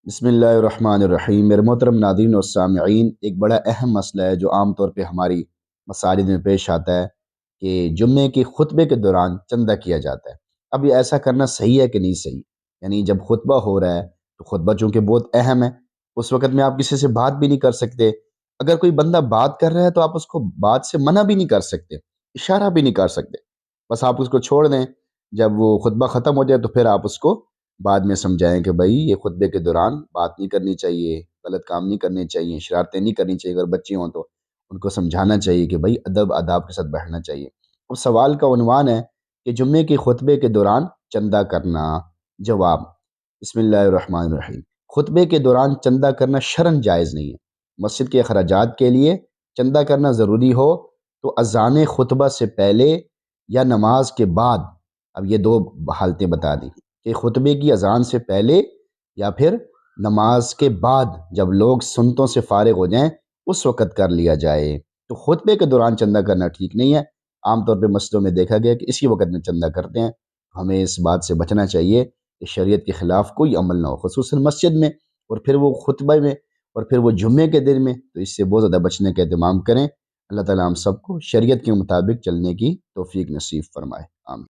بسم اللہ الرحمن الرحیم۔ میرے محترم ناظرین اور سامعین، ایک بڑا اہم مسئلہ ہے جو عام طور پہ ہماری مساجد میں پیش آتا ہے کہ جمعے کے خطبے کے دوران چندہ کیا جاتا ہے۔ اب یہ ایسا کرنا صحیح ہے کہ نہیں صحیح؟ یعنی جب خطبہ ہو رہا ہے تو خطبہ چونکہ بہت اہم ہے، اس وقت میں آپ کسی سے بات بھی نہیں کر سکتے۔ اگر کوئی بندہ بات کر رہا ہے تو آپ اس کو بات سے منع بھی نہیں کر سکتے، اشارہ بھی نہیں کر سکتے، بس آپ اس کو چھوڑ دیں۔ جب وہ خطبہ ختم ہو جائے تو پھر آپ اس کو بعد میں سمجھائیں کہ بھائی یہ خطبے کے دوران بات نہیں کرنی چاہیے، غلط کام نہیں کرنے چاہیے، شرارتیں نہیں کرنی چاہیے۔ اگر بچے ہوں تو ان کو سمجھانا چاہیے کہ بھائی ادب آداب کے ساتھ بیٹھنا چاہیے۔ اب سوال کا عنوان ہے کہ جمعے کے خطبے کے دوران چندہ کرنا۔ جواب: بسم اللہ الرحمن الرحیم۔ خطبے کے دوران چندہ کرنا شرعاً جائز نہیں ہے۔ مسجد کے اخراجات کے لیے چندہ کرنا ضروری ہو تو اذان خطبہ سے پہلے یا نماز کے بعد، اب یہ دو حالتیں بتا دی کہ خطبے کی اذان سے پہلے یا پھر نماز کے بعد، جب لوگ سنتوں سے فارغ ہو جائیں اس وقت کر لیا جائے۔ تو خطبے کے دوران چندہ کرنا ٹھیک نہیں ہے۔ عام طور پہ مسجدوں میں دیکھا گیا کہ اسی وقت میں چندہ کرتے ہیں۔ ہمیں اس بات سے بچنا چاہیے کہ شریعت کے خلاف کوئی عمل نہ ہو، خصوصاً مسجد میں، اور پھر وہ خطبے میں، اور پھر وہ جمعے کے دن میں۔ تو اس سے بہت زیادہ بچنے کا اہتمام کریں۔ اللہ تعالیٰ ہم سب کو شریعت کے مطابق چلنے کی توفیق نصیب فرمائے، آمین۔